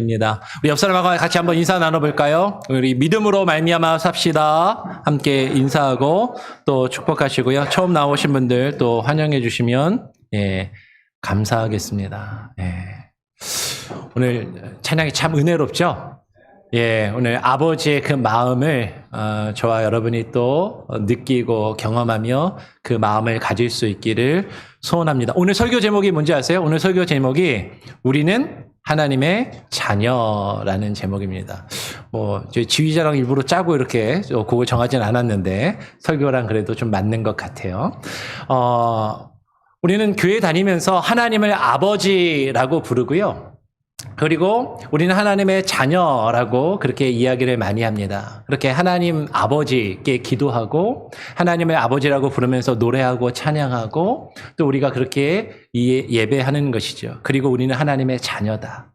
입니다. 우리 옆 사람하고 같이 한번 인사 나눠볼까요? 우리 믿음으로 말미암아 삽시다. 함께 인사하고 또 축복하시고요. 처음 나오신 분들 또 환영해 주시면 감사하겠습니다. 오늘 찬양이 참 은혜롭죠? 오늘 아버지의 그 마음을 저와 여러분이 또 느끼고 경험하며 그 마음을 가질 수 있기를 소원합니다. 오늘 설교 제목이 뭔지 아세요? 오늘 설교 제목이 우리는 하나님의 자녀라는 제목입니다. 저희 지휘자랑 일부러 짜고 이렇게 곡을 정하진 않았는데 설교랑 그래도 좀 맞는 것 같아요. 우리는 교회 다니면서 하나님을 아버지라고 부르고요. 그리고 우리는 하나님의 자녀라고 그렇게 이야기를 많이 합니다. 그렇게 하나님 아버지께 기도하고 하나님을 아버지라고 부르면서 노래하고 찬양하고 또 우리가 그렇게 예배하는 것이죠. 그리고 우리는 하나님의 자녀다.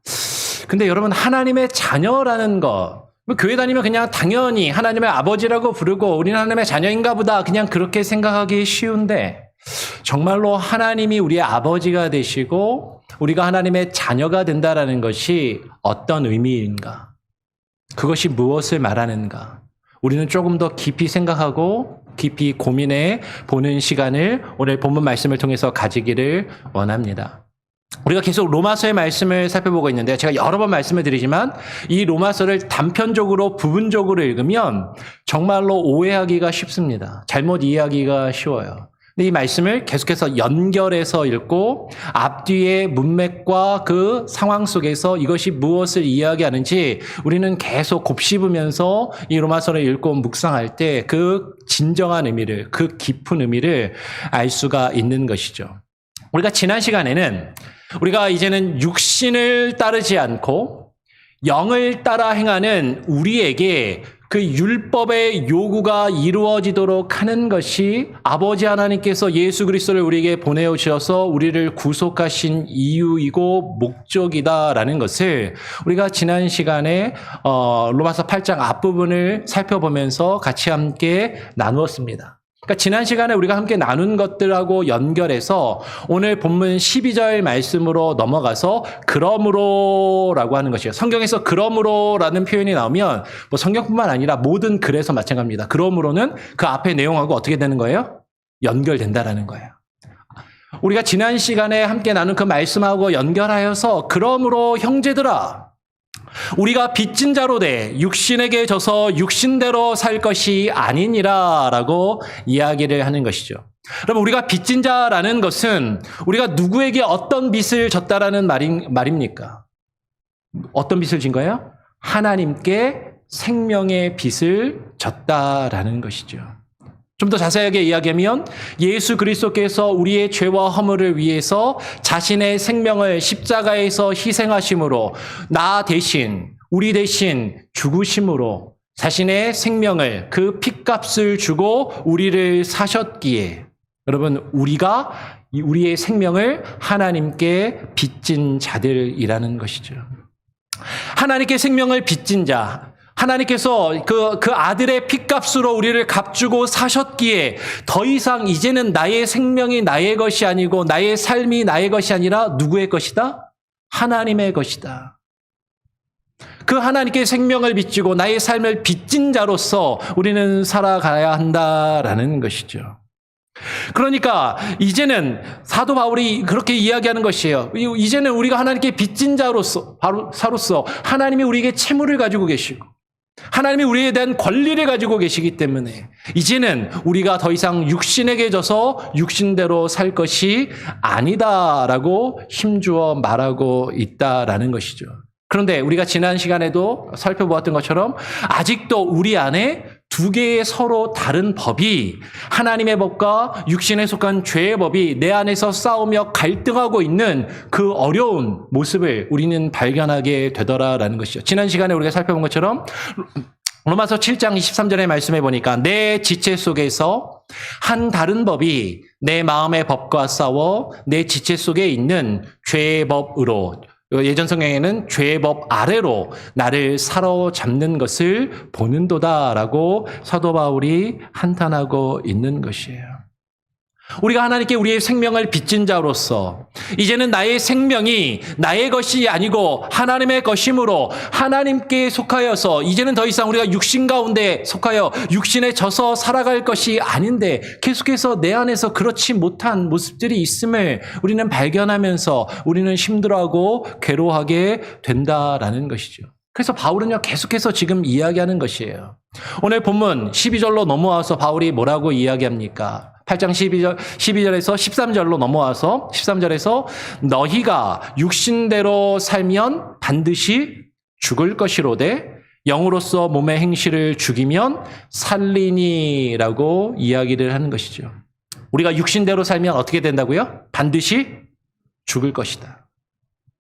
근데 여러분, 하나님의 자녀라는 거, 교회 다니면 그냥 당연히 하나님의 아버지라고 부르고 우리는 하나님의 자녀인가 보다 그냥 그렇게 생각하기 쉬운데, 정말로 하나님이 우리의 아버지가 되시고 우리가 하나님의 자녀가 된다라는 것이 어떤 의미인가? 그것이 무엇을 말하는가? 우리는 조금 더 깊이 생각하고 깊이 고민해 보는 시간을 오늘 본문 말씀을 통해서 가지기를 원합니다. 우리가 계속 로마서의 말씀을 살펴보고 있는데, 제가 여러 번 말씀을 드리지만 이 로마서를 단편적으로 부분적으로 읽으면 정말로 오해하기가 쉽습니다. 잘못 이해하기가 쉬워요. 이 말씀을 계속해서 연결해서 읽고 앞뒤의 문맥과 그 상황 속에서 이것이 무엇을 이야기하는지 우리는 계속 곱씹으면서 이 로마서를 읽고 묵상할 때 그 진정한 의미를, 그 깊은 의미를 알 수가 있는 것이죠. 우리가 지난 시간에는 우리가 이제는 육신을 따르지 않고 영을 따라 행하는 우리에게 그 율법의 요구가 이루어지도록 하는 것이 아버지 하나님께서 예수 그리스도를 우리에게 보내오셔서 우리를 구속하신 이유이고 목적이다라는 것을 우리가 지난 시간에 로마서 8장 앞부분을 살펴보면서 같이 함께 나누었습니다. 그러니까 지난 시간에 우리가 함께 나눈 것들하고 연결해서 오늘 본문 12절 말씀으로 넘어가서 그러므로라고 하는 것이에요. 성경에서 그러므로라는 표현이 나오면 성경뿐만 아니라 모든 글에서 마찬가지입니다. 그러므로는 그 앞에 내용하고 어떻게 되는 거예요? 연결된다라는 거예요. 우리가 지난 시간에 함께 나눈 그 말씀하고 연결하여서 그러므로 형제들아, 우리가 빚진 자로 돼 육신에게 져서 육신대로 살 것이 아니니라 라고 이야기를 하는 것이죠. 여러분, 우리가 빚진 자라는 것은 우리가 누구에게 어떤 빚을 졌다라는 말입니까? 어떤 빚을 진 거예요? 하나님께 생명의 빚을 졌다라는 것이죠. 좀 더 자세하게 이야기하면 예수 그리스도께서 우리의 죄와 허물을 위해서 자신의 생명을 십자가에서 희생하심으로 나 대신, 우리 대신 죽으심으로 자신의 생명을, 그 핏값을 주고 우리를 사셨기에, 여러분, 우리가 우리의 생명을 하나님께 빚진 자들이라는 것이죠. 하나님께 생명을 빚진 자, 하나님께서 그 아들의 핏값으로 우리를 값주고 사셨기에 더 이상 이제는 나의 생명이 나의 것이 아니고 나의 삶이 나의 것이 아니라 누구의 것이다? 하나님의 것이다. 그 하나님께 생명을 빚지고 나의 삶을 빚진 자로서 우리는 살아가야 한다라는 것이죠. 그러니까 이제는 사도 바울이 그렇게 이야기하는 것이에요. 이제는 우리가 하나님께 빚진 자로서, 사로서 하나님이 우리에게 채무를 가지고 계시고 하나님이 우리에 대한 권리를 가지고 계시기 때문에 이제는 우리가 더 이상 육신에게 져서 육신대로 살 것이 아니다라고 힘주어 말하고 있다라는 것이죠. 그런데 우리가 지난 시간에도 살펴보았던 것처럼 아직도 우리 안에 두 개의 서로 다른 법이, 하나님의 법과 육신에 속한 죄의 법이 내 안에서 싸우며 갈등하고 있는 그 어려운 모습을 우리는 발견하게 되더라라는 것이죠. 지난 시간에 우리가 살펴본 것처럼 로마서 7장 23절의 말씀에 보니까 내 지체 속에서 한 다른 법이 내 마음의 법과 싸워 내 지체 속에 있는 죄의 법으로, 예전 성경에는 죄의 법 아래로 나를 사로잡는 것을 보는도다라고 사도 바울이 한탄하고 있는 것이에요. 우리가 하나님께 우리의 생명을 빚진 자로서 이제는 나의 생명이 나의 것이 아니고 하나님의 것이므로 하나님께 속하여서 이제는 더 이상 우리가 육신 가운데 속하여 육신에 져서 살아갈 것이 아닌데 계속해서 내 안에서 그렇지 못한 모습들이 있음을 우리는 발견하면서 우리는 힘들어하고 괴로워하게 된다라는 것이죠. 그래서 바울은요 계속해서 지금 이야기하는 것이에요. 오늘 본문 12절로 넘어와서 바울이 뭐라고 이야기합니까? 8장 12절에서 13절로 넘어와서 13절에서 너희가 육신대로 살면 반드시 죽을 것이로되 영으로서 몸의 행실을 죽이면 살리니라고 이야기를 하는 것이죠. 우리가 육신대로 살면 어떻게 된다고요? 반드시 죽을 것이다.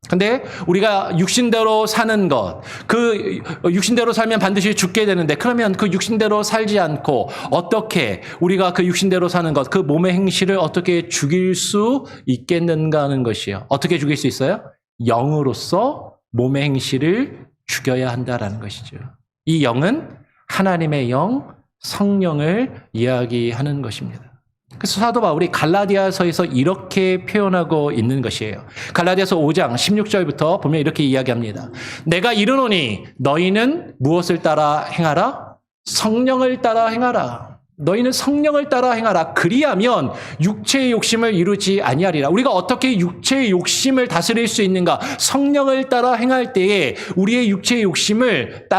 근데 우리가 육신대로 사는 것, 그 육신대로 살면 반드시 죽게 되는데 그러면 그 육신대로 살지 않고 어떻게 우리가 그 육신대로 사는 것, 그 몸의 행실을 어떻게 죽일 수 있겠는가 하는 것이요. 어떻게 죽일 수 있어요? 영으로서 몸의 행실을 죽여야 한다라는 것이죠. 이 영은 하나님의 영, 성령을 이야기하는 것입니다. 그래서 사도 바울이 갈라디아서에서 이렇게 표현하고 있는 것이에요. 갈라디아서 5장 16절부터 보면 이렇게 이야기합니다. 내가 이르노니 너희는 무엇을 따라 행하라? 성령을 따라 행하라. 너희는 성령을 따라 행하라. 그리하면 육체의 욕심을 이루지 아니하리라. 우리가 어떻게 육체의 욕심을 다스릴 수 있는가? 성령을 따라 행할 때에 우리의 육체의 욕심을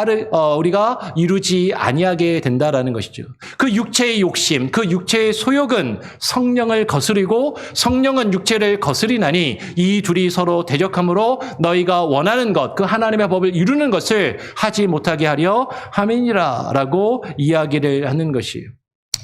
우리가 이루지 아니하게 된다라는 것이죠. 그 육체의 욕심, 그 육체의 소욕은 성령을 거스리고 성령은 육체를 거스리나니 이 둘이 서로 대적함으로 너희가 원하는 것, 그 하나님의 법을 이루는 것을 하지 못하게 하려 함이니라라고 이야기를 하는 것이에요.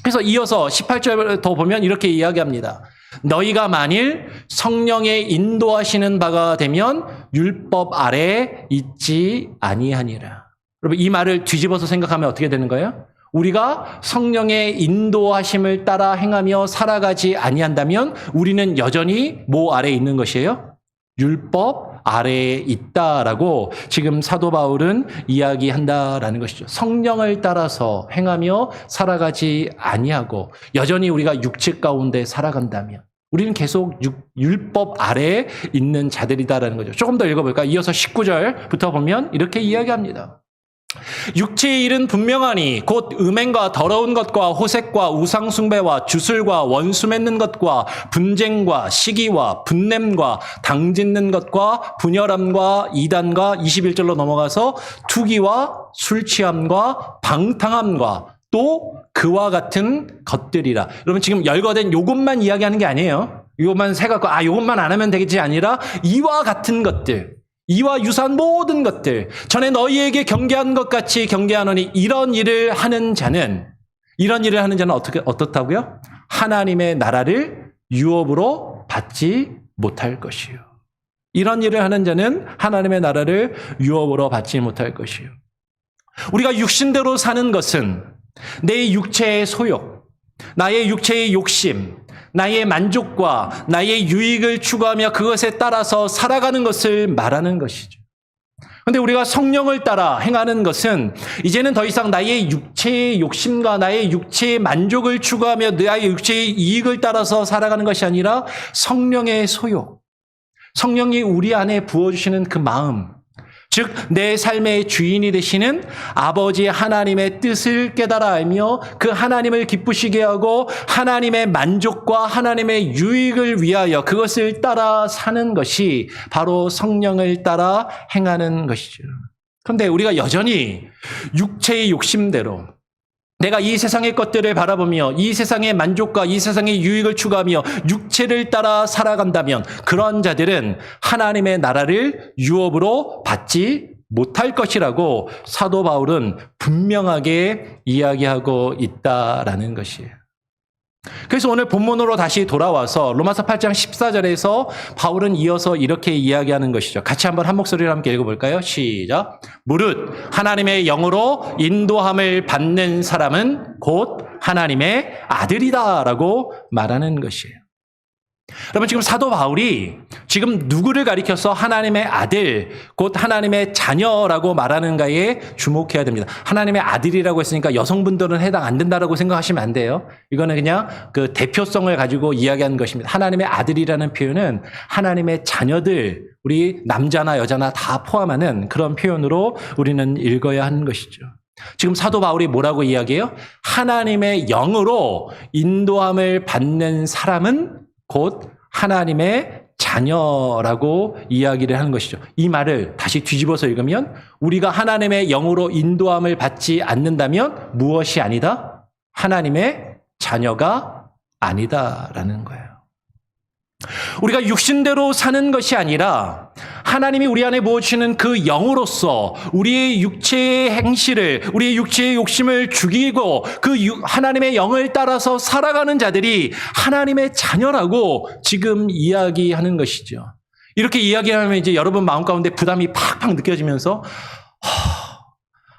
그래서 이어서 18절 더 보면 이렇게 이야기합니다. 너희가 만일 성령의 인도하시는 바가 되면 율법 아래에 있지 아니하니라. 여러분 이 말을 뒤집어서 생각하면 어떻게 되는 거예요? 우리가 성령의 인도하심을 따라 행하며 살아가지 아니한다면 우리는 여전히 뭐 아래에 있는 것이에요? 율법 아래에 있다라고 지금 사도 바울은 이야기한다라는 것이죠. 성령을 따라서 행하며 살아가지 아니하고 여전히 우리가 육체 가운데 살아간다면 우리는 계속 율법 아래에 있는 자들이다라는 거죠. 조금 더 읽어볼까요? 이어서 19절부터 보면 이렇게 이야기합니다. 육체의 일은 분명하니 곧 음행과 더러운 것과 호색과 우상숭배와 주술과 원수 맺는 것과 분쟁과 시기와 분냄과 당짓는 것과 분열함과 이단과 21절로 넘어가서 투기와 술취함과 방탕함과 또 그와 같은 것들이라. 여러분 지금 열거된 요것만 이야기하는 게 아니에요. 요것만 세갖고 요것만 안 하면 되겠지 아니라 이와 같은 것들, 이와 유사한 모든 것들, 전에 너희에게 경계한 것 같이 경계하노니 이런 일을 하는 자는 어떻다고요? 하나님의 나라를 유업으로 받지 못할 것이요. 이런 일을 하는 자는 하나님의 나라를 유업으로 받지 못할 것이요. 우리가 육신대로 사는 것은 내 육체의 소욕, 나의 육체의 욕심, 나의 만족과 나의 유익을 추구하며 그것에 따라서 살아가는 것을 말하는 것이죠. 그런데 우리가 성령을 따라 행하는 것은 이제는 더 이상 나의 육체의 욕심과 나의 육체의 만족을 추구하며 나의 육체의 이익을 따라서 살아가는 것이 아니라 성령의 소욕, 성령이 우리 안에 부어주시는 그 마음, 즉 내 삶의 주인이 되시는 아버지 하나님의 뜻을 깨달아 알며 그 하나님을 기쁘시게 하고 하나님의 만족과 하나님의 유익을 위하여 그것을 따라 사는 것이 바로 성령을 따라 행하는 것이죠. 그런데 우리가 여전히 육체의 욕심대로 내가 이 세상의 것들을 바라보며 이 세상의 만족과 이 세상의 유익을 추구하며 육체를 따라 살아간다면 그런 자들은 하나님의 나라를 유업으로 받지 못할 것이라고 사도 바울은 분명하게 이야기하고 있다라는 것이에요. 그래서 오늘 본문으로 다시 돌아와서 로마서 8장 14절에서 바울은 이어서 이렇게 이야기하는 것이죠. 같이 한번 한 목소리로 함께 읽어볼까요? 시작. 무릇 하나님의 영으로 인도함을 받는 사람은 곧 하나님의 아들이다 라고 말하는 것이에요. 여러분 지금 사도 바울이 지금 누구를 가리켜서 하나님의 아들, 곧 하나님의 자녀라고 말하는가에 주목해야 됩니다. 하나님의 아들이라고 했으니까 여성분들은 해당 안 된다라고 생각하시면 안 돼요. 이거는 그냥 그 대표성을 가지고 이야기하는 것입니다. 하나님의 아들이라는 표현은 하나님의 자녀들, 우리 남자나 여자나 다 포함하는 그런 표현으로 우리는 읽어야 하는 것이죠. 지금 사도 바울이 뭐라고 이야기해요? 하나님의 영으로 인도함을 받는 사람은 곧 하나님의 자녀라고 이야기를 하는 것이죠. 이 말을 다시 뒤집어서 읽으면 우리가 하나님의 영으로 인도함을 받지 않는다면 무엇이 아니다? 하나님의 자녀가 아니다라는 거예요. 우리가 육신대로 사는 것이 아니라 하나님이 우리 안에 부어주시는 그 영으로서 우리의 육체의 행실을, 우리의 육체의 욕심을 죽이고 그 하나님의 영을 따라서 살아가는 자들이 하나님의 자녀라고 지금 이야기하는 것이죠. 이렇게 이야기하면 이제 여러분 마음 가운데 부담이 팍팍 느껴지면서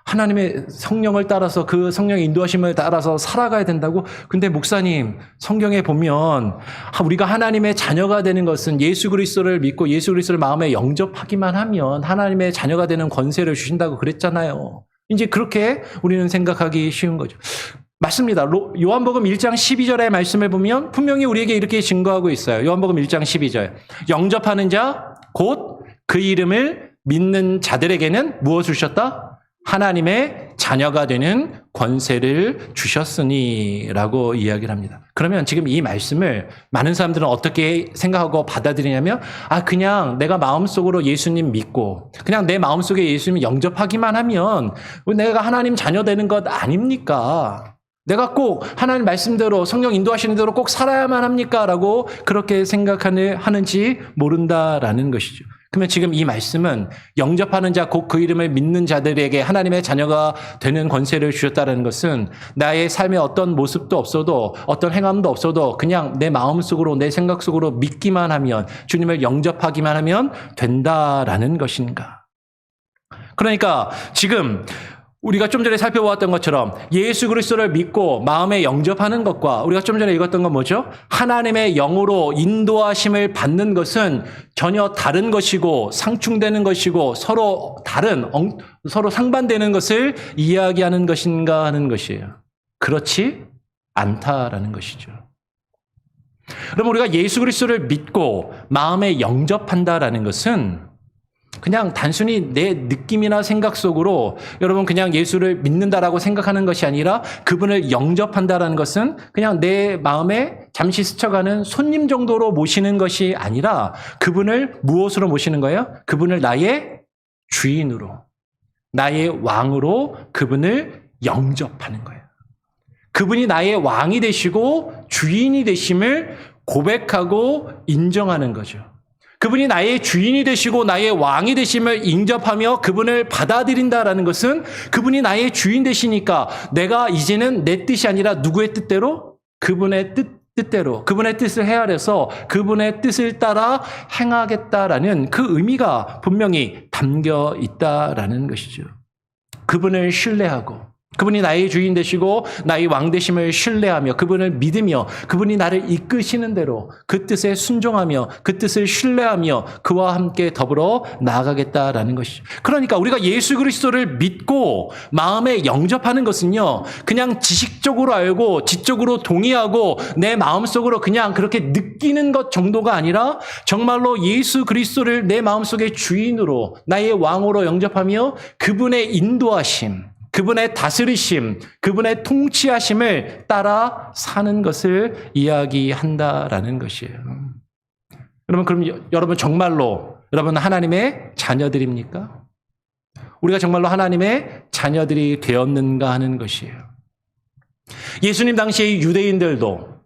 하나님의 성령을 따라서 그 성령의 인도하심을 따라서 살아가야 된다고? 근데 목사님, 성경에 보면 우리가 하나님의 자녀가 되는 것은 예수 그리스도를 믿고 예수 그리스도를 마음에 영접하기만 하면 하나님의 자녀가 되는 권세를 주신다고 그랬잖아요. 이제 그렇게 우리는 생각하기 쉬운 거죠. 맞습니다. 요한복음 1장 12절의 말씀을 보면 분명히 우리에게 이렇게 증거하고 있어요. 요한복음 1장 12절. 영접하는 자, 곧 그 이름을 믿는 자들에게는 무엇을 주셨다? 하나님의 자녀가 되는 권세를 주셨으니라고 이야기를 합니다. 그러면 지금 이 말씀을 많은 사람들은 어떻게 생각하고 받아들이냐면 그냥 내가 마음속으로 예수님 믿고 그냥 내 마음속에 예수님 영접하기만 하면 내가 하나님 자녀 되는 것 아닙니까? 내가 꼭 하나님 말씀대로 성령 인도하시는 대로 꼭 살아야만 합니까? 라고 그렇게 생각하는지 모른다라는 것이죠. 그러면 지금 이 말씀은 영접하는 자, 곧 그 이름을 믿는 자들에게 하나님의 자녀가 되는 권세를 주셨다는 것은 나의 삶에 어떤 모습도 없어도 어떤 행함도 없어도 그냥 내 마음속으로 내 생각 속으로 믿기만 하면 주님을 영접하기만 하면 된다라는 것인가. 그러니까 지금 우리가 좀 전에 살펴보았던 것처럼 예수 그리스도를 믿고 마음에 영접하는 것과 우리가 좀 전에 읽었던 건 뭐죠? 하나님의 영으로 인도하심을 받는 것은 전혀 다른 것이고 상충되는 것이고 서로 다른, 서로 상반되는 것을 이야기하는 것인가 하는 것이에요. 그렇지 않다라는 것이죠. 그럼 우리가 예수 그리스도를 믿고 마음에 영접한다라는 것은 그냥 단순히 내 느낌이나 생각 속으로 여러분 그냥 예수를 믿는다라고 생각하는 것이 아니라 그분을 영접한다라는 것은 그냥 내 마음에 잠시 스쳐가는 손님 정도로 모시는 것이 아니라 그분을 무엇으로 모시는 거예요? 그분을 나의 주인으로, 나의 왕으로 그분을 영접하는 거예요. 그분이 나의 왕이 되시고 주인이 되심을 고백하고 인정하는 거죠. 그분이 나의 주인이 되시고 나의 왕이 되심을 인접하며 그분을 받아들인다라는 것은 그분이 나의 주인 되시니까 내가 이제는 내 뜻이 아니라 누구의 뜻대로? 그분의 뜻대로 그분의 뜻을 헤아려서 그분의 뜻을 따라 행하겠다라는 그 의미가 분명히 담겨 있다라는 것이죠. 그분을 신뢰하고 그분이 나의 주인 되시고 나의 왕 되심을 신뢰하며 그분을 믿으며 그분이 나를 이끄시는 대로 그 뜻에 순종하며 그 뜻을 신뢰하며 그와 함께 더불어 나아가겠다라는 것이죠. 그러니까 우리가 예수 그리스도를 믿고 마음에 영접하는 것은요, 그냥 지식적으로 알고 지적으로 동의하고 내 마음속으로 그냥 그렇게 느끼는 것 정도가 아니라 정말로 예수 그리스도를 내 마음속의 주인으로 나의 왕으로 영접하며 그분의 인도하심, 그분의 다스리심, 그분의 통치하심을 따라 사는 것을 이야기한다라는 것이에요. 여러분, 그럼 여러분 정말로 여러분 하나님의 자녀들입니까? 우리가 정말로 하나님의 자녀들이 되었는가 하는 것이에요. 예수님 당시의 유대인들도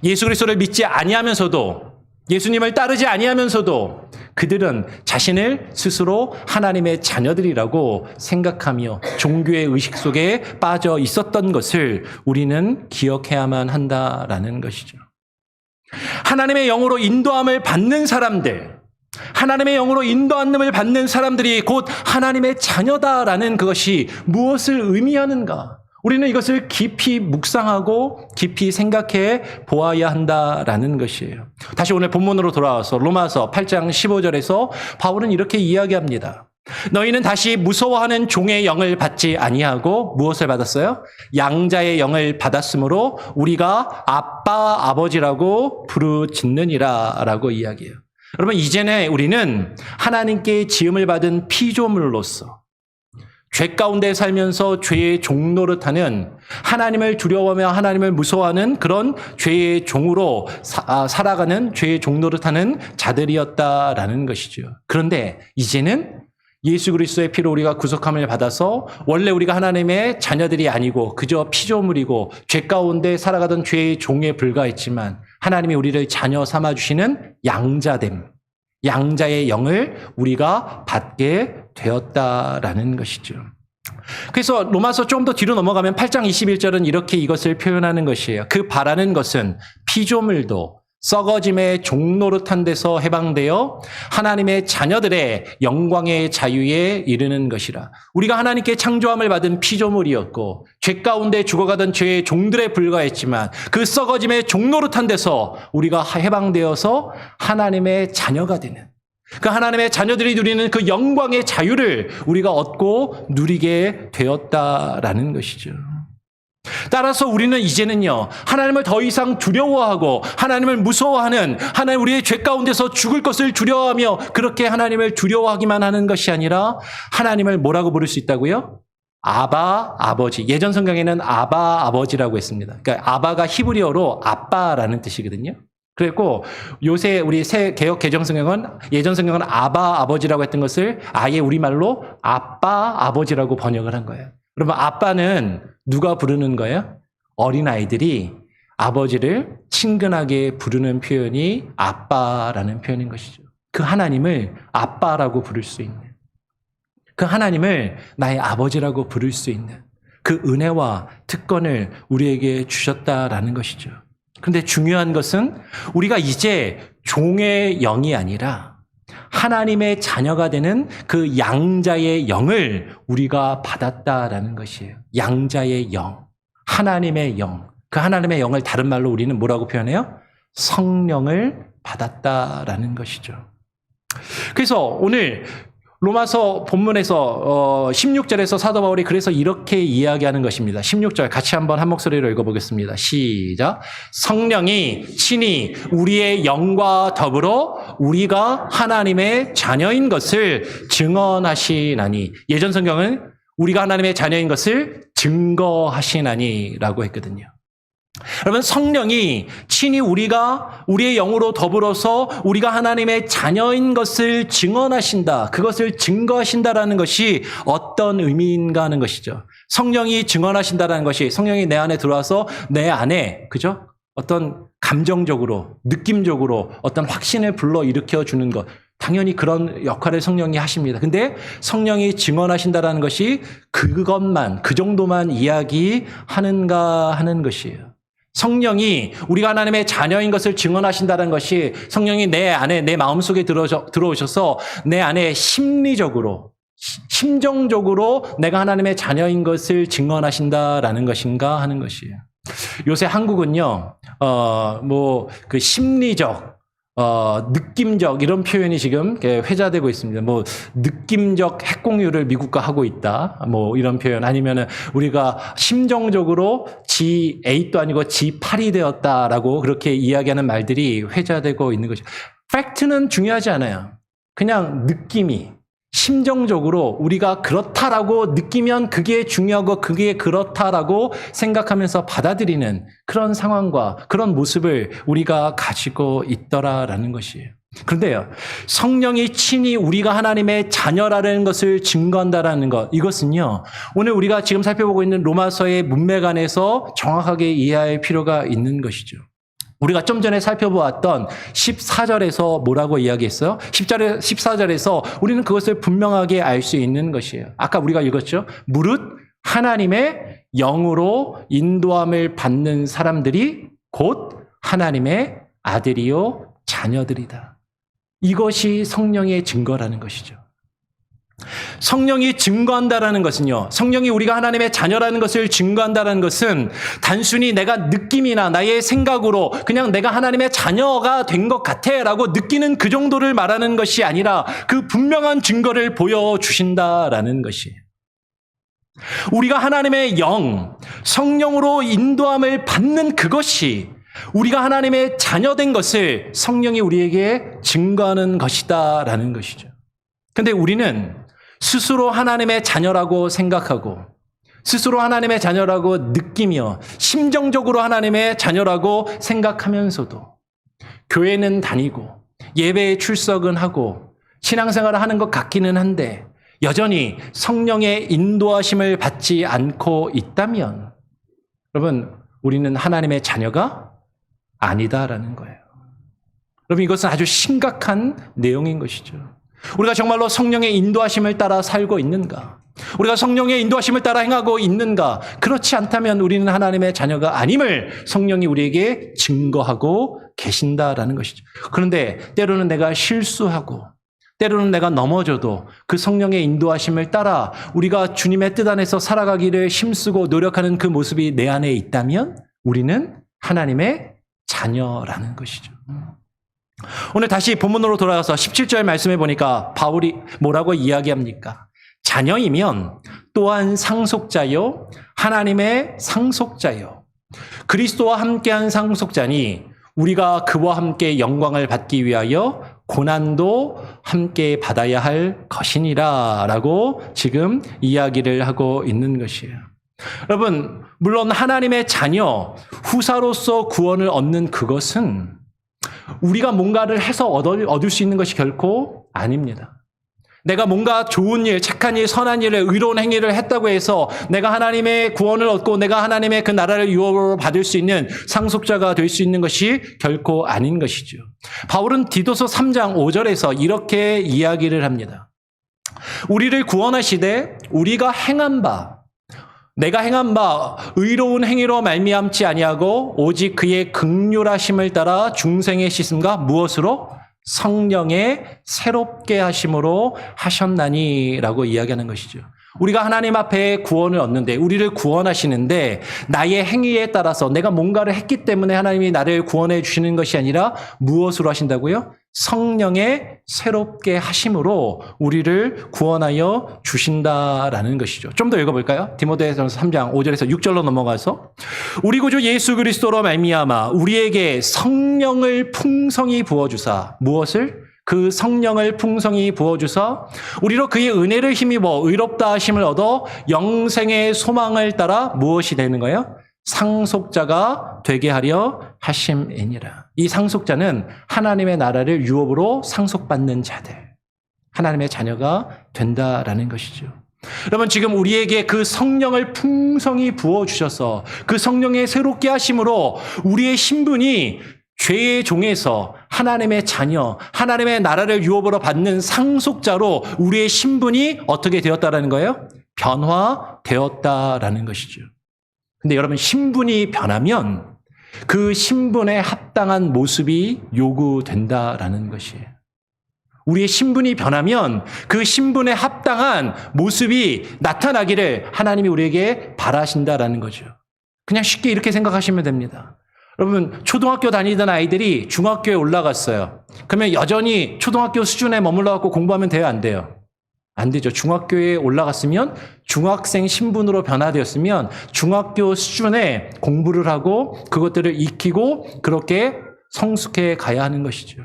예수 그리스도를 믿지 아니하면서도 예수님을 따르지 아니하면서도 그들은 자신을 스스로 하나님의 자녀들이라고 생각하며 종교의 의식 속에 빠져 있었던 것을 우리는 기억해야만 한다라는 것이죠. 하나님의 영으로 인도함을 받는 사람들, 하나님의 영으로 인도함을 받는 사람들이 곧 하나님의 자녀다라는 그것이 무엇을 의미하는가? 우리는 이것을 깊이 묵상하고 깊이 생각해 보아야 한다라는 것이에요. 다시 오늘 본문으로 돌아와서 로마서 8장 15절에서 바울은 이렇게 이야기합니다. 너희는 다시 무서워하는 종의 영을 받지 아니하고 무엇을 받았어요? 양자의 영을 받았으므로 우리가 아빠 아버지라고 부르짖느니라 라고 이야기해요. 여러분, 이제는 우리는 하나님께 지음을 받은 피조물로서 죄 가운데 살면서 죄의 종노릇하는, 하나님을 두려워하며 하나님을 무서워하는 그런 죄의 종으로 살아가는, 죄의 종노릇하는 자들이었다라는 것이죠. 그런데 이제는 예수 그리스도의 피로 우리가 구속함을 받아서 원래 우리가 하나님의 자녀들이 아니고 그저 피조물이고 죄 가운데 살아가던 죄의 종에 불과했지만 하나님이 우리를 자녀 삼아주시는 양자됨, 양자의 영을 우리가 받게 되었다라는 것이죠. 그래서 로마서 좀 더 뒤로 넘어가면 8장 21절은 이렇게 이것을 표현하는 것이에요. 그 바라는 것은 피조물도 썩어짐의 종노릇한 데서 해방되어 하나님의 자녀들의 영광의 자유에 이르는 것이라. 우리가 하나님께 창조함을 받은 피조물이었고 죄 가운데 죽어가던 죄의 종들에 불과했지만 그 썩어짐의 종노릇한 데서 우리가 해방되어서 하나님의 자녀가 되는, 그 하나님의 자녀들이 누리는 그 영광의 자유를 우리가 얻고 누리게 되었다라는 것이죠. 따라서 우리는 이제는요, 하나님을 더 이상 두려워하고 하나님을 무서워하는, 하나님 우리의 죄 가운데서 죽을 것을 두려워하며 그렇게 하나님을 두려워하기만 하는 것이 아니라 하나님을 뭐라고 부를 수 있다고요? 아바 아버지. 예전 성경에는 아바 아버지라고 했습니다. 그러니까 아바가 히브리어로 아빠라는 뜻이거든요. 그리고 요새 우리 새 개역 개정 성경은, 예전 성경은 아바 아버지라고 했던 것을 아예 우리말로 아빠 아버지라고 번역을 한 거예요. 그러면 아빠는 누가 부르는 거예요? 어린아이들이 아버지를 친근하게 부르는 표현이 아빠라는 표현인 것이죠. 그 하나님을 아빠라고 부를 수 있는, 그 하나님을 나의 아버지라고 부를 수 있는 그 은혜와 특권을 우리에게 주셨다라는 것이죠. 그런데 중요한 것은 우리가 이제 종의 영이 아니라 하나님의 자녀가 되는 그 양자의 영을 우리가 받았다라는 것이에요. 양자의 영, 하나님의 영. 그 하나님의 영을 다른 말로 우리는 뭐라고 표현해요? 성령을 받았다라는 것이죠. 그래서 오늘 로마서 본문에서 16절에서 사도 바울이 그래서 이렇게 이야기하는 것입니다. 16절 같이 한번 한 목소리로 읽어보겠습니다. 시작. 성령이 친히 우리의 영과 더불어 우리가 하나님의 자녀인 것을 증언하시나니. 예전 성경은 우리가 하나님의 자녀인 것을 증거하시나니라고 했거든요. 여러분, 성령이 친히 우리의 영으로 더불어서 우리가 하나님의 자녀인 것을 증언하신다, 그것을 증거하신다라는 것이 어떤 의미인가 하는 것이죠. 성령이 증언하신다라는 것이, 성령이 내 안에 들어와서 내 안에, 그죠? 어떤 감정적으로, 느낌적으로 어떤 확신을 불러일으켜 주는 것, 당연히 그런 역할을 성령이 하십니다. 근데 성령이 증언하신다라는 것이 그것만, 그 정도만 이야기하는가 하는 것이에요. 성령이 우리가 하나님의 자녀인 것을 증언하신다는 것이, 성령이 내 안에, 내 마음속에 들어오셔서 내 안에 심리적으로, 심정적으로 내가 하나님의 자녀인 것을 증언하신다라는 것인가 하는 것이에요. 요새 한국은요, 그 심리적, 느낌적 이런 표현이 지금 회자되고 있습니다. 뭐 느낌적 핵공유를 미국과 하고 있다. 뭐 이런 표현, 아니면은 우리가 심정적으로 G8도 아니고 G8이 되었다라고 그렇게 이야기하는 말들이 회자되고 있는 것이죠. 팩트는 중요하지 않아요. 그냥 느낌이, 심정적으로 우리가 그렇다라고 느끼면 그게 중요하고 그게 그렇다라고 생각하면서 받아들이는 그런 상황과 그런 모습을 우리가 가지고 있더라라는 것이에요. 그런데요, 성령이 친히 우리가 하나님의 자녀라는 것을 증거한다라는 것, 이것은요, 오늘 우리가 지금 살펴보고 있는 로마서의 문맥 안에서 정확하게 이해할 필요가 있는 것이죠. 우리가 좀 전에 살펴보았던 14절에서 뭐라고 이야기했어요? 14절에서 우리는 그것을 분명하게 알 수 있는 것이에요. 아까 우리가 읽었죠? 무릇 하나님의 영으로 인도함을 받는 사람들이 곧 하나님의 아들이요 자녀들이다. 이것이 성령의 증거라는 것이죠. 성령이 증거한다라는 것은요, 성령이 우리가 하나님의 자녀라는 것을 증거한다라는 것은 단순히 내가 느낌이나 나의 생각으로 그냥 내가 하나님의 자녀가 된 것 같아 라고 느끼는 그 정도를 말하는 것이 아니라 그 분명한 증거를 보여주신다라는 것이에요. 우리가 하나님의 영, 성령으로 인도함을 받는 그것이 우리가 하나님의 자녀된 것을 성령이 우리에게 증거하는 것이다라는 것이죠. 그런데 우리는 스스로 하나님의 자녀라고 생각하고 스스로 하나님의 자녀라고 느끼며 심정적으로 하나님의 자녀라고 생각하면서도 교회는 다니고 예배에 출석은 하고 신앙생활을 하는 것 같기는 한데 여전히 성령의 인도하심을 받지 않고 있다면 여러분, 우리는 하나님의 자녀가 아니다라는 거예요. 여러분, 이것은 아주 심각한 내용인 것이죠. 우리가 정말로 성령의 인도하심을 따라 살고 있는가? 우리가 성령의 인도하심을 따라 행하고 있는가? 그렇지 않다면 우리는 하나님의 자녀가 아님을 성령이 우리에게 증거하고 계신다라는 것이죠. 그런데 때로는 내가 실수하고 때로는 내가 넘어져도 그 성령의 인도하심을 따라 우리가 주님의 뜻 안에서 살아가기를 힘쓰고 노력하는 그 모습이 내 안에 있다면 우리는 하나님의 자녀라는 것이죠. 오늘 다시 본문으로 돌아가서 17절 말씀해 보니까 바울이 뭐라고 이야기합니까? 자녀이면 또한 상속자요, 하나님의 상속자요. 그리스도와 함께한 상속자니 우리가 그와 함께 영광을 받기 위하여 고난도 함께 받아야 할 것이니라 라고 지금 이야기를 하고 있는 것이에요. 여러분, 물론 하나님의 자녀, 후사로서 구원을 얻는 그것은 우리가 뭔가를 해서 얻을 수 있는 것이 결코 아닙니다. 내가 뭔가 좋은 일, 착한 일, 선한 일을, 의로운 행위를 했다고 해서 내가 하나님의 구원을 얻고 내가 하나님의 그 나라를 유업으로 받을 수 있는 상속자가 될 수 있는 것이 결코 아닌 것이죠. 바울은 디도서 3장 5절에서 이렇게 이야기를 합니다. 우리를 구원하시되 우리가 행한 바, 내가 행한 바 의로운 행위로 말미암지 아니하고 오직 그의 긍휼하심을 따라 중생의 씻음과 무엇으로? 성령의 새롭게 하심으로 하셨나니라고 이야기하는 것이죠. 우리가 하나님 앞에 구원을 얻는데 우리를 구원하시는데 나의 행위에 따라서 내가 뭔가를 했기 때문에 하나님이 나를 구원해 주시는 것이 아니라 무엇으로 하신다고요? 성령의 새롭게 하심으로 우리를 구원하여 주신다라는 것이죠. 좀 더 읽어볼까요? 디모데전서 3장 5절에서 6절로 넘어가서 우리 구주 예수 그리스도로 말미암아 우리에게 성령을 풍성히 부어주사 무엇을? 그 성령을 풍성히 부어주사 우리로 그의 은혜를 힘입어 의롭다 하심을 얻어 영생의 소망을 따라 무엇이 되는 거예요? 상속자가 되게 하려 하심이니라. 이 상속자는 하나님의 나라를 유업으로 상속받는 자들, 하나님의 자녀가 된다라는 것이죠. 여러분, 지금 우리에게 그 성령을 풍성히 부어주셔서 그 성령의 새롭게 하심으로 우리의 신분이 죄의 종에서 하나님의 자녀, 하나님의 나라를 유업으로 받는 상속자로 우리의 신분이 어떻게 되었다라는 거예요? 변화되었다라는 것이죠. 근데 여러분, 신분이 변하면 그 신분에 합당한 모습이 요구된다라는 것이에요. 우리의 신분이 변하면 그 신분에 합당한 모습이 나타나기를 하나님이 우리에게 바라신다라는 거죠. 그냥 쉽게 이렇게 생각하시면 됩니다. 여러분, 초등학교 다니던 아이들이 중학교에 올라갔어요. 그러면 여전히 초등학교 수준에 머물러갖고 공부하면 돼요, 안 돼요? 안 되죠. 중학교에 올라갔으면 중학생 신분으로 변화되었으면 중학교 수준에 공부를 하고 그것들을 익히고 그렇게 성숙해 가야 하는 것이죠.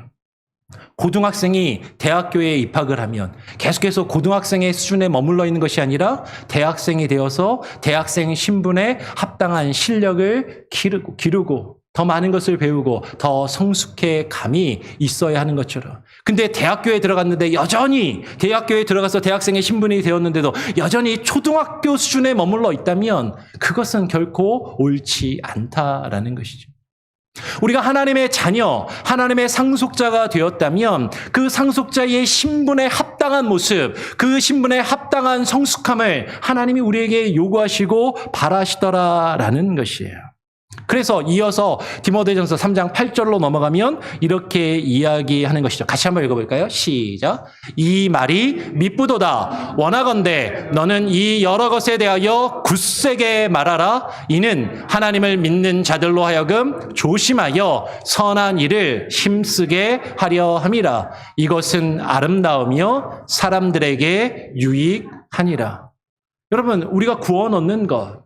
고등학생이 대학교에 입학을 하면 계속해서 고등학생의 수준에 머물러 있는 것이 아니라 대학생이 되어서 대학생 신분에 합당한 실력을 기르고 더 많은 것을 배우고 더 성숙해 감이 있어야 하는 것처럼. 근데 대학교에 들어갔는데 여전히 대학교에 들어가서 대학생의 신분이 되었는데도 여전히 초등학교 수준에 머물러 있다면 그것은 결코 옳지 않다라는 것이죠. 우리가 하나님의 자녀, 하나님의 상속자가 되었다면 그 상속자의 신분에 합당한 모습, 그 신분에 합당한 성숙함을 하나님이 우리에게 요구하시고 바라시더라라는 것이에요. 그래서 이어서 디모데전서 3장 8절로 넘어가면 이렇게 이야기하는 것이죠. 같이 한번 읽어볼까요? 시작. 이 말이 미쁘도다. 원하건대 너는 이 여러 것에 대하여 굳세게 말하라. 이는 하나님을 믿는 자들로 하여금 조심하여 선한 일을 힘쓰게 하려 함이라. 이것은 아름다우며 사람들에게 유익하니라. 여러분, 우리가 구원 얻는 것,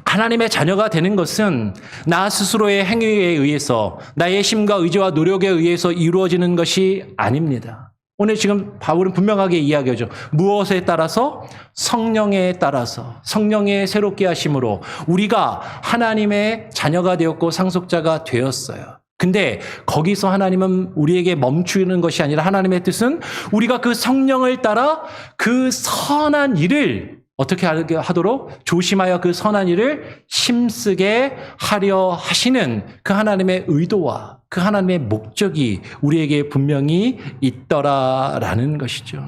하나님의 자녀가 되는 것은 나 스스로의 행위에 의해서, 나의 힘과 의지와 노력에 의해서 이루어지는 것이 아닙니다. 오늘 지금 바울은 분명하게 이야기하죠. 무엇에 따라서? 성령에 따라서, 성령의 새롭게 하심으로 우리가 하나님의 자녀가 되었고 상속자가 되었어요. 근데 거기서 하나님은 우리에게 멈추는 것이 아니라 하나님의 뜻은 우리가 그 성령을 따라 그 선한 일을 어떻게 하도록? 조심하여 그 선한 일을 힘쓰게 하려 하시는 그 하나님의 의도와 그 하나님의 목적이 우리에게 분명히 있더라라는 것이죠.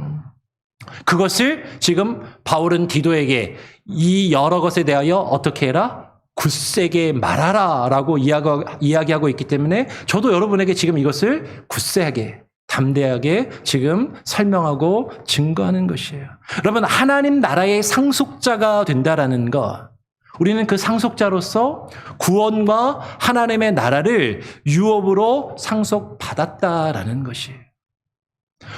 그것을 지금 바울은 디도에게 이 여러 것에 대하여 어떻게 해라? 굳세게 말하라 라고 이야기하고 있기 때문에 저도 여러분에게 지금 이것을 굳세하게, 담대하게 지금 설명하고 증거하는 것이에요. 여러분, 하나님 나라의 상속자가 된다라는 것, 우리는 그 상속자로서 구원과 하나님의 나라를 유업으로 상속받았다라는 것이에요.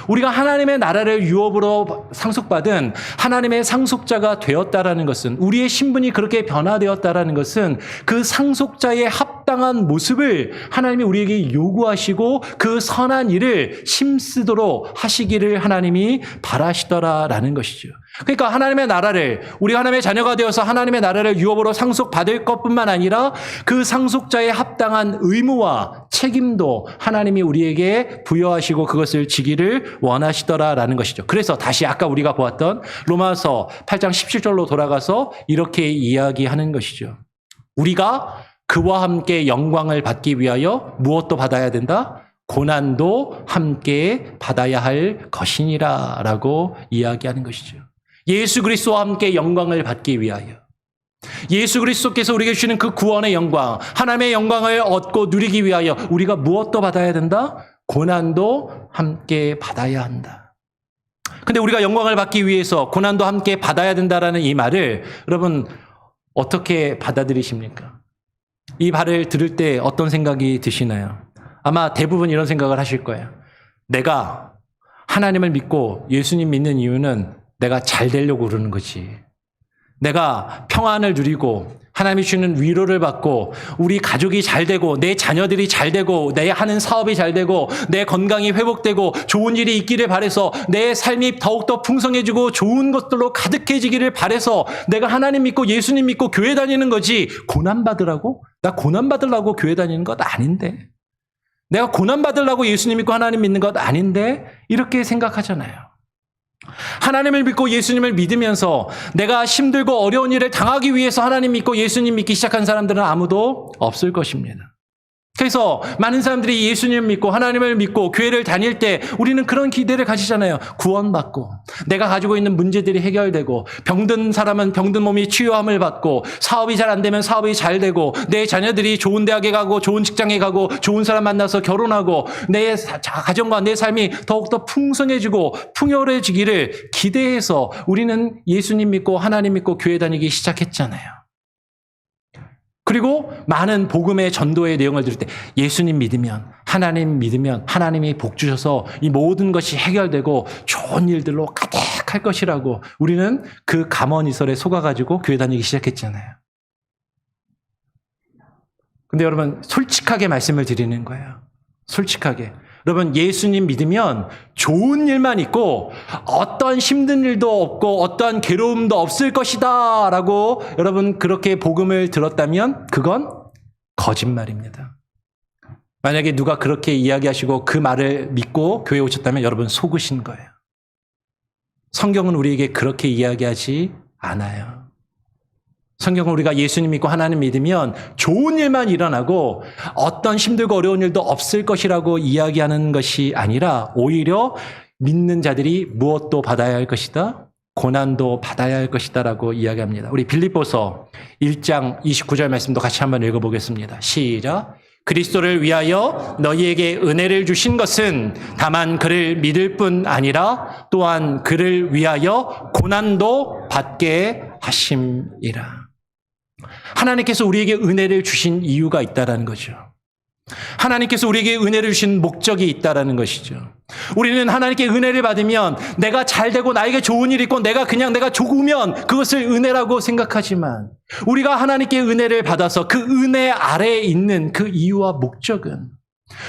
우리가 하나님의 나라를 유업으로 상속받은 하나님의 상속자가 되었다라는 것은, 우리의 신분이 그렇게 변화되었다라는 것은 그 상속자의 합당한 모습을 하나님이 우리에게 요구하시고 그 선한 일을 힘쓰도록 하시기를 하나님이 바라시더라라는 것이죠. 그러니까 하나님의 나라를, 우리가 하나님의 자녀가 되어서 하나님의 나라를 유업으로 상속받을 것뿐만 아니라 그 상속자의 합당한 의무와 책임도 하나님이 우리에게 부여하시고 그것을 지기를 원하시더라라는 것이죠. 그래서 다시 아까 우리가 보았던 로마서 8장 17절로 돌아가서 이렇게 이야기하는 것이죠. 우리가 그와 함께 영광을 받기 위하여 무엇도 받아야 된다? 고난도 함께 받아야 할 것이니라 라고 이야기하는 것이죠. 예수 그리스도와 함께 영광을 받기 위하여, 예수 그리스도께서 우리에게 주시는 그 구원의 영광, 하나님의 영광을 얻고 누리기 위하여 우리가 무엇도 받아야 된다? 고난도 함께 받아야 한다. 근데 우리가 영광을 받기 위해서 고난도 함께 받아야 된다라는 이 말을 여러분 어떻게 받아들이십니까? 이 말을 들을 때 어떤 생각이 드시나요? 아마 대부분 이런 생각을 하실 거예요. 내가 하나님을 믿고 예수님 믿는 이유는 내가 잘 되려고 그러는 거지. 내가 평안을 누리고 하나님이 주는 위로를 받고 우리 가족이 잘 되고 내 자녀들이 잘 되고 내 하는 사업이 잘 되고 내 건강이 회복되고 좋은 일이 있기를 바라서 내 삶이 더욱더 풍성해지고 좋은 것들로 가득해지기를 바라서 내가 하나님 믿고 예수님 믿고 교회 다니는 거지. 고난받으라고? 나 고난받으려고 교회 다니는 것 아닌데. 내가 고난받으려고 예수님 믿고 하나님 믿는 것 아닌데. 이렇게 생각하잖아요. 하나님을 믿고 예수님을 믿으면서 내가 힘들고 어려운 일을 당하기 위해서 하나님 믿고 예수님 믿기 시작한 사람들은 아무도 없을 것입니다. 그래서 많은 사람들이 예수님을 믿고 하나님을 믿고 교회를 다닐 때 우리는 그런 기대를 가지잖아요. 구원받고 내가 가지고 있는 문제들이 해결되고 병든 사람은 병든 몸이 치유함을 받고 사업이 잘 안 되면 사업이 잘 되고 내 자녀들이 좋은 대학에 가고 좋은 직장에 가고 좋은 사람 만나서 결혼하고 내 가정과 내 삶이 더욱더 풍성해지고 풍요로워지기를 기대해서 우리는 예수님 믿고 하나님 믿고 교회 다니기 시작했잖아요. 그리고 많은 복음의 전도의 내용을 들을 때 예수님 믿으면 하나님 믿으면 하나님이 복 주셔서 이 모든 것이 해결되고 좋은 일들로 가득할 것이라고 우리는 그 감언이설에 속아가지고 교회 다니기 시작했잖아요. 근데 여러분 솔직하게 말씀을 드리는 거예요. 솔직하게. 여러분 예수님 믿으면 좋은 일만 있고 어떤 힘든 일도 없고 어떠한 괴로움도 없을 것이다 라고 여러분 그렇게 복음을 들었다면 그건 거짓말입니다. 만약에 누가 그렇게 이야기하시고 그 말을 믿고 교회에 오셨다면 여러분 속으신 거예요. 성경은 우리에게 그렇게 이야기하지 않아요. 성경은 우리가 예수님 믿고 하나님 믿으면 좋은 일만 일어나고 어떤 힘들고 어려운 일도 없을 것이라고 이야기하는 것이 아니라 오히려 믿는 자들이 무엇도 받아야 할 것이다? 고난도 받아야 할 것이다 라고 이야기합니다. 우리 빌립보서 1장 29절 말씀도 같이 한번 읽어보겠습니다. 시작. 그리스도를 위하여 너희에게 은혜를 주신 것은 다만 그를 믿을 뿐 아니라 또한 그를 위하여 고난도 받게 하심이라. 하나님께서 우리에게 은혜를 주신 이유가 있다라는 거죠. 하나님께서 우리에게 은혜를 주신 목적이 있다라는 것이죠. 우리는 하나님께 은혜를 받으면 내가 잘 되고 나에게 좋은 일이 있고 내가 좋으면 그것을 은혜라고 생각하지만 우리가 하나님께 은혜를 받아서 그 은혜 아래에 있는 그 이유와 목적은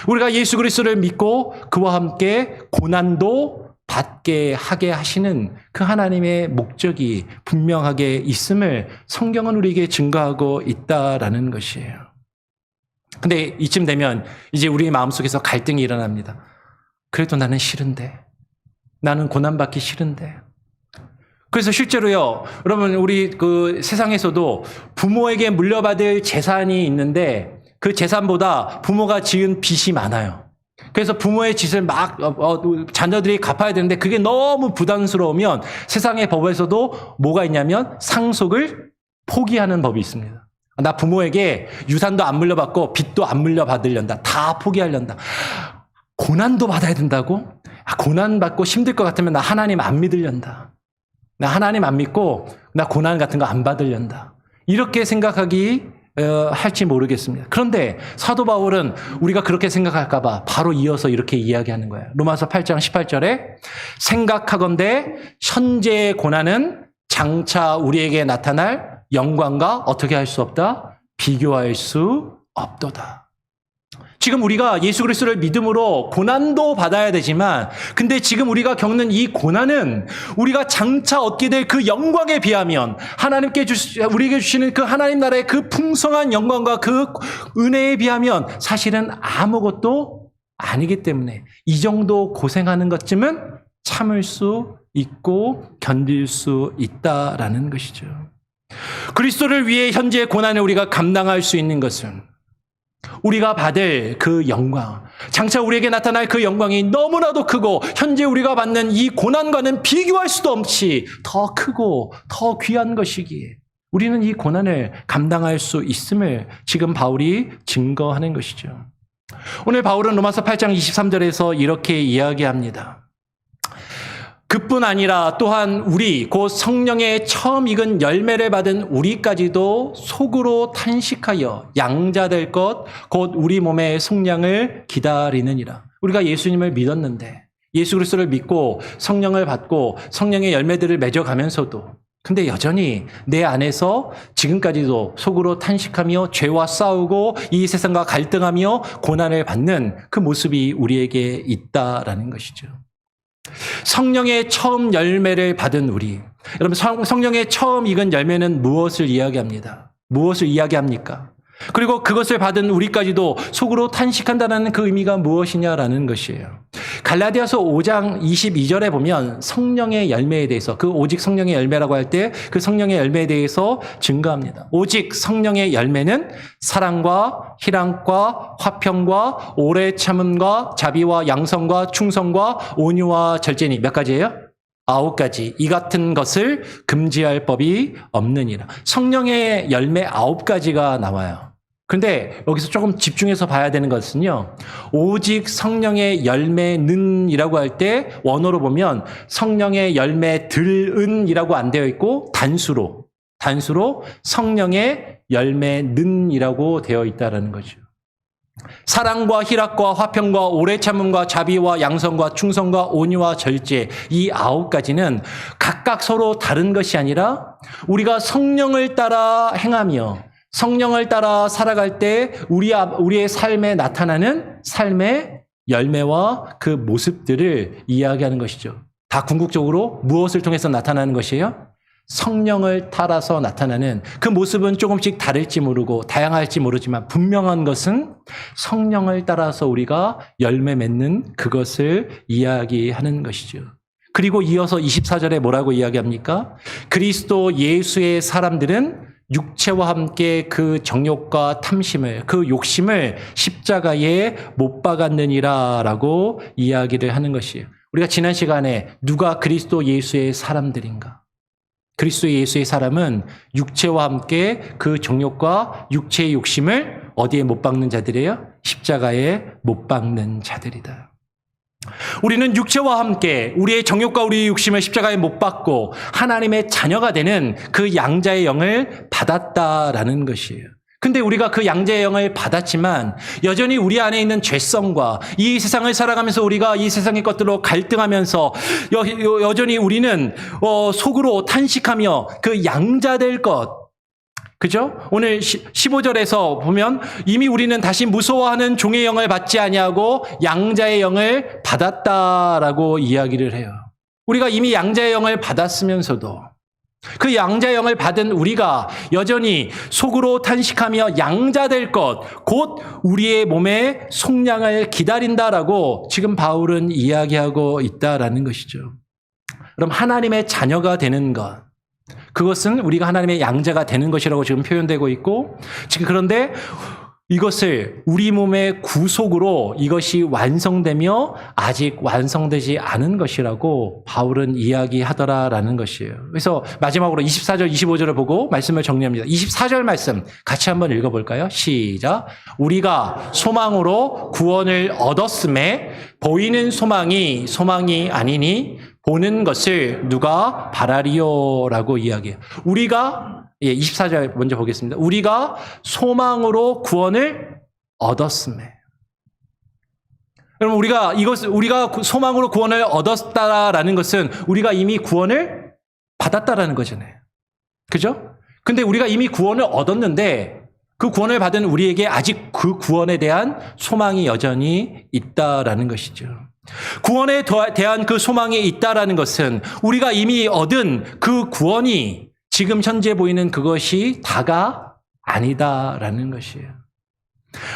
우리가 예수 그리스도를 믿고 그와 함께 고난도 받게 하게 하시는 그 하나님의 목적이 분명하게 있음을 성경은 우리에게 증거하고 있다라는 것이에요. 근데 이쯤 되면 이제 우리 마음속에서 갈등이 일어납니다. 그래도 나는 싫은데. 나는 고난받기 싫은데. 그래서 실제로요, 여러분, 우리 그 세상에서도 부모에게 물려받을 재산이 있는데 그 재산보다 부모가 지은 빚이 많아요. 그래서 부모의 빚을 자녀들이 갚아야 되는데 그게 너무 부담스러우면 세상의 법에서도 뭐가 있냐면 상속을 포기하는 법이 있습니다. 나 부모에게 유산도 안 물려받고 빚도 안 물려받으련다. 다 포기하련다. 고난도 받아야 된다고? 고난받고 힘들 것 같으면 나 하나님 안 믿으련다. 나 하나님 안 믿고 나 고난 같은 거 안 받으련다. 이렇게 생각하기 할지 모르겠습니다. 그런데 사도 바울은 우리가 그렇게 생각할까 봐 바로 이어서 이렇게 이야기하는 거예요. 로마서 8장 18절에 생각하건대 현재의 고난은 장차 우리에게 나타날 영광과 어떻게 할 수 없다? 비교할 수 없도다. 지금 우리가 예수 그리스도를 믿음으로 고난도 받아야 되지만 근데 지금 우리가 겪는 이 고난은 우리가 장차 얻게 될 그 영광에 비하면 하나님께 우리에게 주시는 그 하나님 나라의 그 풍성한 영광과 그 은혜에 비하면 사실은 아무것도 아니기 때문에 이 정도 고생하는 것쯤은 참을 수 있고 견딜 수 있다라는 것이죠. 그리스도를 위해 현재의 고난을 우리가 감당할 수 있는 것은 우리가 받을 그 영광, 장차 우리에게 나타날 그 영광이 너무나도 크고 현재 우리가 받는 이 고난과는 비교할 수도 없이 더 크고 더 귀한 것이기에 우리는 이 고난을 감당할 수 있음을 지금 바울이 증거하는 것이죠. 오늘 바울은 로마서 8장 23절에서 이렇게 이야기합니다. 그뿐 아니라 또한 우리 곧 성령의 처음 익은 열매를 받은 우리까지도 속으로 탄식하여 양자될 것 곧 우리 몸의 속량을 기다리느니라. 우리가 예수님을 믿었는데 예수 그리스도를 믿고 성령을 받고 성령의 열매들을 맺어가면서도 근데 여전히 내 안에서 지금까지도 속으로 탄식하며 죄와 싸우고 이 세상과 갈등하며 고난을 받는 그 모습이 우리에게 있다라는 것이죠. 성령의 처음 열매를 받은 우리, 여러분 성령의 처음 익은 열매는 무엇을 이야기합니다? 무엇을 이야기합니까? 그리고 그것을 받은 우리까지도 속으로 탄식한다는 그 의미가 무엇이냐라는 것이에요. 갈라디아서 5장 22절에 보면 성령의 열매에 대해서 그 오직 성령의 열매라고 할 때 그 성령의 열매에 대해서 증거합니다. 오직 성령의 열매는 사랑과 희락과 화평과 오래 참음과 자비와 양성과 충성과 온유와 절제니 몇 가지예요? 9가지. 이 같은 것을 금지할 법이 없느니라. 성령의 열매 9가지가 나와요. 그런데 여기서 조금 집중해서 봐야 되는 것은요. 오직 성령의 열매는이라고 할 때 원어로 보면 성령의 열매들은이라고 안 되어 있고 단수로 성령의 열매는이라고 되어 있다라는 거죠. 사랑과 희락과 화평과 오래 참음과 자비와 양성과 충성과 온유와 절제 이 9가지는 각각 서로 다른 것이 아니라 우리가 성령을 따라 행하며 성령을 따라 살아갈 때 우리의 삶에 나타나는 삶의 열매와 그 모습들을 이야기하는 것이죠. 다 궁극적으로 무엇을 통해서 나타나는 것이에요? 성령을 따라서 나타나는 그 모습은 조금씩 다를지 모르고 다양할지 모르지만 분명한 것은 성령을 따라서 우리가 열매 맺는 그것을 이야기하는 것이죠. 그리고 이어서 24절에 뭐라고 이야기합니까? 그리스도 예수의 사람들은 육체와 함께 그 정욕과 탐심을, 그 욕심을 십자가에 못 박았느니라 라고 이야기를 하는 것이에요. 우리가 지난 시간에 누가 그리스도 예수의 사람들인가? 그리스도 예수의 사람은 육체와 함께 그 정욕과 육체의 욕심을 어디에 못 박는 자들이에요? 십자가에 못 박는 자들이다. 우리는 육체와 함께 우리의 정욕과 우리의 욕심을 십자가에 못 박고 하나님의 자녀가 되는 그 양자의 영을 받았다라는 것이에요. 근데 우리가 그 양자의 영을 받았지만 여전히 우리 안에 있는 죄성과 이 세상을 살아가면서 우리가 이 세상의 것들로 갈등하면서 여전히 우리는 속으로 탄식하며 그 양자될 것, 그죠? 오늘 15절에서 보면 이미 우리는 다시 무서워하는 종의 영을 받지 아니하고 양자의 영을 받았다라고 이야기를 해요. 우리가 이미 양자의 영을 받았으면서도 그 양자의 영을 받은 우리가 여전히 속으로 탄식하며 양자될 것, 곧 우리의 몸의 속량을 기다린다라고 지금 바울은 이야기하고 있다라는 것이죠. 그럼 하나님의 자녀가 되는 것, 그것은 우리가 하나님의 양자가 되는 것이라고 지금 표현되고 있고, 지금 그런데 이것을 우리 몸의 구속으로 이것이 완성되며 아직 완성되지 않은 것이라고 바울은 이야기하더라라는 것이에요. 그래서 마지막으로 24절, 25절을 보고 말씀을 정리합니다. 24절 말씀 같이 한번 읽어볼까요? 시작. 우리가 소망으로 구원을 얻었음에 보이는 소망이 아니니 보는 것을 누가 바라리요라고 이야기해요. 우리가 24절 먼저 보겠습니다. 우리가 소망으로 구원을 얻었음에. 여러분, 우리가 소망으로 구원을 얻었다라는 것은 우리가 이미 구원을 받았다라는 거잖아요. 그죠? 근데 우리가 이미 구원을 얻었는데 그 구원을 받은 우리에게 아직 그 구원에 대한 소망이 여전히 있다라는 것이죠. 구원에 대한 그 소망이 있다라는 것은 우리가 이미 얻은 그 구원이 지금 현재 보이는 그것이 다가 아니다라는 것이에요.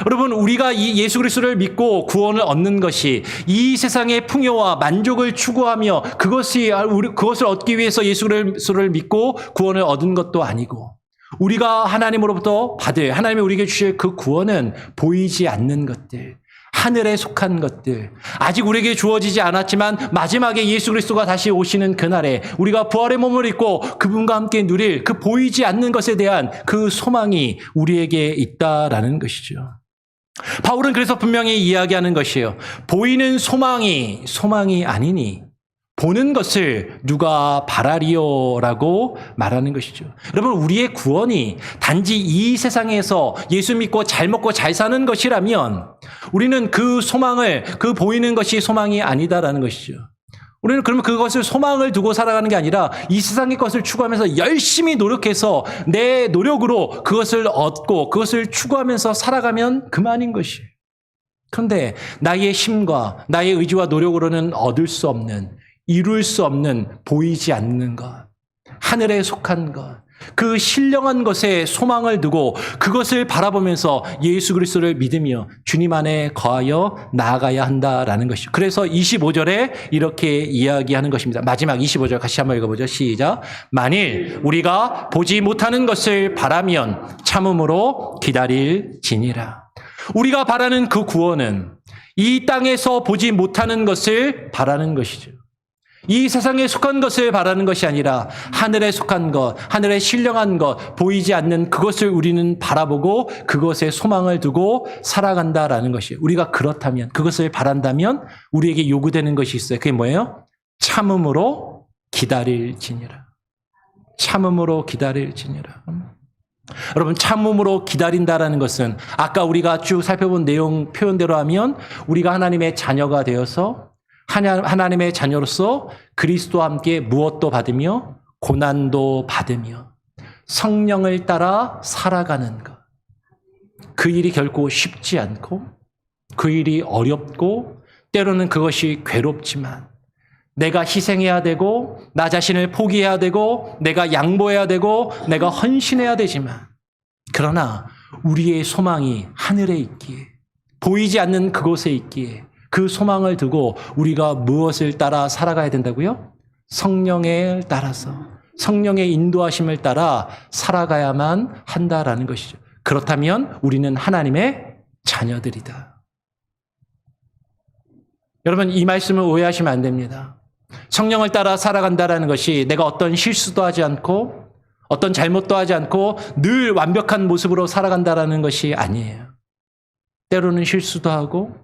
여러분, 우리가 이 예수 그리스도를 믿고 구원을 얻는 것이 이 세상의 풍요와 만족을 추구하며 그것을 얻기 위해서 예수 그리스도를 믿고 구원을 얻은 것도 아니고, 우리가 하나님으로부터 받을, 하나님이 우리에게 주실 그 구원은 보이지 않는 것들, 하늘에 속한 것들, 아직 우리에게 주어지지 않았지만 마지막에 예수 그리스도가 다시 오시는 그날에 우리가 부활의 몸을 입고 그분과 함께 누릴 그 보이지 않는 것에 대한 그 소망이 우리에게 있다라는 것이죠. 바울은 그래서 분명히 이야기하는 것이에요. 보이는 소망이 아니니 보는 것을 누가 바라리요라고 말하는 것이죠. 여러분, 우리의 구원이 단지 이 세상에서 예수 믿고 잘 먹고 잘 사는 것이라면 우리는 그 소망을, 그 보이는 것이 소망이 아니다라는 것이죠. 우리는 그러면 그것을 소망을 두고 살아가는 게 아니라 이 세상의 것을 추구하면서 열심히 노력해서 내 노력으로 그것을 얻고 그것을 추구하면서 살아가면 그만인 것이에요. 그런데 나의 힘과 나의 의지와 노력으로는 얻을 수 없는, 이룰 수 없는, 보이지 않는 것, 하늘에 속한 것, 그 신령한 것에 소망을 두고 그것을 바라보면서 예수 그리스도를 믿으며 주님 안에 거하여 나아가야 한다라는 것이죠. 그래서 25절에 이렇게 이야기하는 것입니다. 마지막 25절 같이 한번 읽어보죠. 시작. 만일 우리가 보지 못하는 것을 바라면 참음으로 기다릴지니라. 우리가 바라는 그 구원은 이 땅에서 보지 못하는 것을 바라는 것이죠. 이 세상에 속한 것을 바라는 것이 아니라 하늘에 속한 것, 하늘에 신령한 것, 보이지 않는 그것을 우리는 바라보고 그것에 소망을 두고 살아간다라는 것이에요. 우리가 그렇다면, 그것을 바란다면 우리에게 요구되는 것이 있어요. 그게 뭐예요? 참음으로 기다릴지니라. 참음으로 기다릴지니라. 여러분, 참음으로 기다린다라는 것은 아까 우리가 쭉 살펴본 내용 표현대로 하면 우리가 하나님의 자녀가 되어서 하나님의 자녀로서 그리스도와 함께 무엇도 받으며 고난도 받으며 성령을 따라 살아가는 것. 그 일이 결코 쉽지 않고 그 일이 어렵고 때로는 그것이 괴롭지만 내가 희생해야 되고 나 자신을 포기해야 되고 내가 양보해야 되고 내가 헌신해야 되지만, 그러나 우리의 소망이 하늘에 있기에, 보이지 않는 그곳에 있기에 그 소망을 두고 우리가 무엇을 따라 살아가야 된다고요? 성령을 따라서, 성령의 인도하심을 따라 살아가야만 한다라는 것이죠. 그렇다면 우리는 하나님의 자녀들이다. 여러분, 이 말씀을 오해하시면 안 됩니다. 성령을 따라 살아간다라는 것이 내가 어떤 실수도 하지 않고 어떤 잘못도 하지 않고 늘 완벽한 모습으로 살아간다라는 것이 아니에요. 때로는 실수도 하고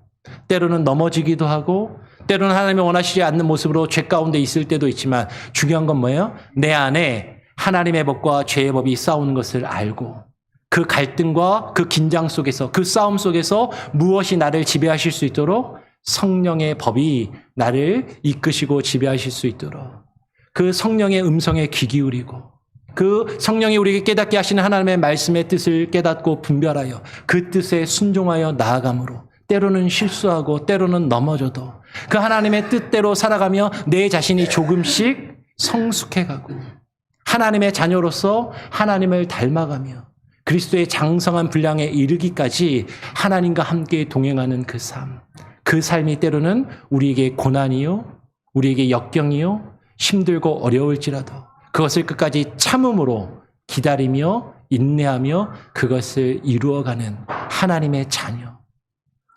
때로는 넘어지기도 하고 때로는 하나님이 원하시지 않는 모습으로 죄 가운데 있을 때도 있지만 중요한 건 뭐예요? 내 안에 하나님의 법과 죄의 법이 싸우는 것을 알고 그 갈등과 그 긴장 속에서 그 싸움 속에서 무엇이 나를 지배하실 수 있도록 성령의 법이 나를 이끄시고 지배하실 수 있도록 그 성령의 음성에 귀 기울이고 그 성령이 우리에게 깨닫게 하시는 하나님의 말씀의 뜻을 깨닫고 분별하여 그 뜻에 순종하여 나아감으로 때로는 실수하고 때로는 넘어져도 그 하나님의 뜻대로 살아가며 내 자신이 조금씩 성숙해가고 하나님의 자녀로서 하나님을 닮아가며 그리스도의 장성한 분량에 이르기까지 하나님과 함께 동행하는 그 삶. 그 삶이 때로는 우리에게 고난이요, 우리에게 역경이요, 힘들고 어려울지라도 그것을 끝까지 참음으로 기다리며 인내하며 그것을 이루어가는 하나님의 자녀.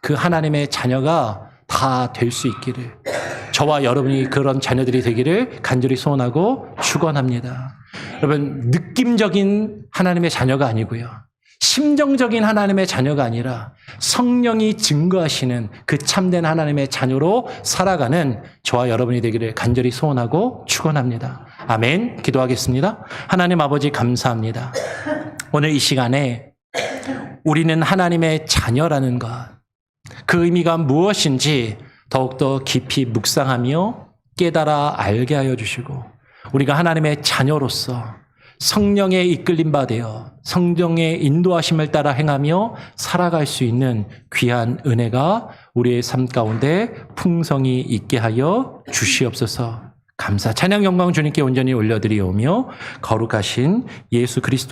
그 하나님의 자녀가 다 될 수 있기를 저와 여러분이 그런 자녀들이 되기를 간절히 소원하고 축원합니다. 여러분 느낌적인 하나님의 자녀가 아니고요. 심정적인 하나님의 자녀가 아니라 성령이 증거하시는 그 참된 하나님의 자녀로 살아가는 저와 여러분이 되기를 간절히 소원하고 축원합니다. 아멘. 기도하겠습니다. 하나님 아버지 감사합니다. 오늘 이 시간에 우리는 하나님의 자녀라는 것, 그 의미가 무엇인지 더욱더 깊이 묵상하며 깨달아 알게 하여 주시고 우리가 하나님의 자녀로서 성령의 이끌림 받아 성령의 인도하심을 따라 행하며 살아갈 수 있는 귀한 은혜가 우리의 삶 가운데 풍성히 있게 하여 주시옵소서. 감사 찬양 영광 주님께 온전히 올려드리오며 거룩하신 예수 그리스도의